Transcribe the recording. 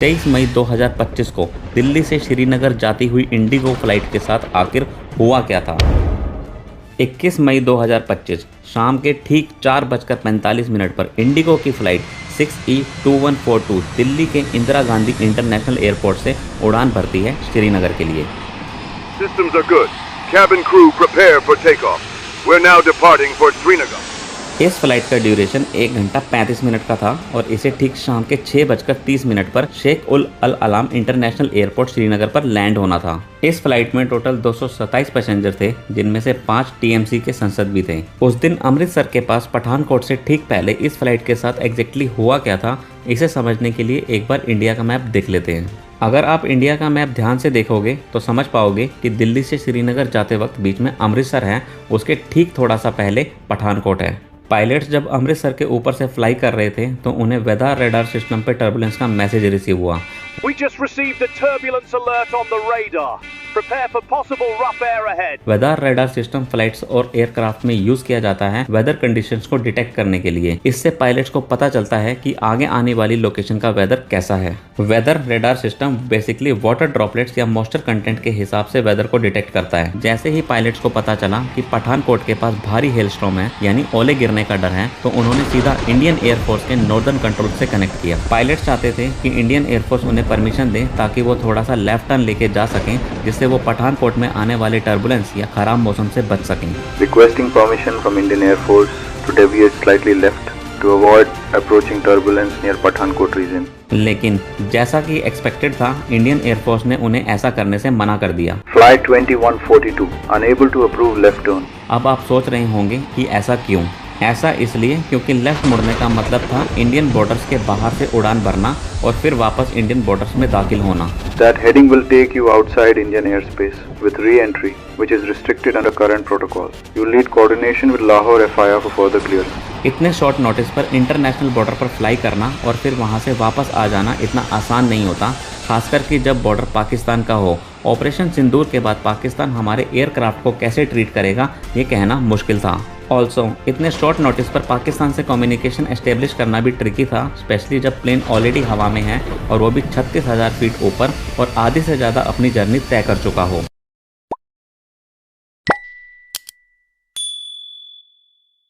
23 मई 2025 को दिल्ली से श्रीनगर जाती हुई इंडिगो फ्लाइट के साथ आखिर हुआ क्या था। 21 मई 2025 शाम के ठीक 4:45 पर इंडिगो की फ्लाइट 6E2142 दिल्ली के इंदिरा गांधी इंटरनेशनल एयरपोर्ट से उड़ान भरती है श्रीनगर के लिए। Systems are good. Cabin crew prepare for takeoff. We're now departing for Srinagar. इस फ्लाइट का ड्यूरेशन 1 घंटा 35 मिनट का था और इसे ठीक शाम के 6:30 पर शेख उल अलाम इंटरनेशनल एयरपोर्ट श्रीनगर पर लैंड होना था। इस फ्लाइट में टोटल 227 पैसेंजर थे, जिनमें से 5 टीएमसी के सांसद भी थे। उस दिन अमृतसर के पास पठानकोट से ठीक पहले इस फ्लाइट के साथ एग्जैक्टली हुआ क्या था, इसे समझने के लिए एक बार इंडिया का मैप देख लेते हैं। अगर आप इंडिया का मैप ध्यान से देखोगे तो समझ पाओगे कि दिल्ली से श्रीनगर जाते वक्त बीच में अमृतसर है, उसके ठीक थोड़ा सा पहले पठानकोट है। पायलट्स जब अमृतसर के ऊपर से फ्लाई कर रहे थे तो उन्हें वेदर रेडार सिस्टम पे टर्बुलेंस का मैसेज रिसीव हुआ। We just received a turbulence alert on the radar. Prepare for possible rough air ahead. Weather radar system flights और एयरक्राफ्ट में यूज किया जाता है वेदर कंडीशंस को डिटेक्ट करने के लिए। इससे पायलट्स को पता चलता है कि आगे आने वाली लोकेशन का वेदर कैसा है। Weather radar system basically water droplets या मॉइस्चर कंटेंट के हिसाब से वेदर को डिटेक्ट करता है। जैसे ही पायलट्स को पता चला कि पठानकोट के पास भारी हेलस्टॉर्म है, यानी ओले गिरने का डर है, तो उन्होंने सीधा इंडियन एयरफोर्स के नॉर्दर्न कंट्रोल से कनेक्ट किया। पायलट्स चाहते थे कि इंडियन एयरफोर्स उन्हें परमिशन दे ताकि वो थोड़ा सा लेफ्ट टर्न लेके जा सकें, जिससे वो पठानकोट में आने वाले टर्बुलेंस या खराब मौसम से बच सकें। Requesting permission from Indian Air Force to deviate slightly left to avoid approaching turbulence near Pathankot region. लेकिन जैसा कि एक्सपेक्टेड था, इंडियन एयरफोर्स ने उन्हें ऐसा करने से मना कर दिया। Flight 2142 unable to approve left turn. अब आप सोच रहे होंगे कि ऐसा क्यों? ऐसा इसलिए क्योंकि लेफ्ट मुड़ने का मतलब था इंडियन बॉर्डर्स के बाहर से उड़ान भरना और फिर वापस इंडियन बॉर्डर्स में दाखिल होना। That heading will take you outside Indian airspace with re-entry, which is restricted under current protocol. You will need coordination with Lahore FIR for further clearance. इतने शॉर्ट नोटिस पर इंटरनेशनल बॉर्डर पर fly करना और फिर वहां से वापस आ जाना इतना आसान नहीं होता, खासकर कि जब बॉर्डर पाकिस्तान का हो। ऑपरेशन सिंदूर के बाद पाकिस्तान हमारे एयरक्राफ्ट को कैसे ट्रीट करेगा, ये कहना मुश्किल था। ऑल्सो इतने शॉर्ट नोटिस पर पाकिस्तान से कम्युनिकेशन एस्टेब्लिश करना भी ट्रिकी था, स्पेशली जब प्लेन ऑलरेडी हवा में है और वो भी 36,000 फीट ऊपर और आधी से ज़्यादा अपनी जर्नी तय कर चुका हो।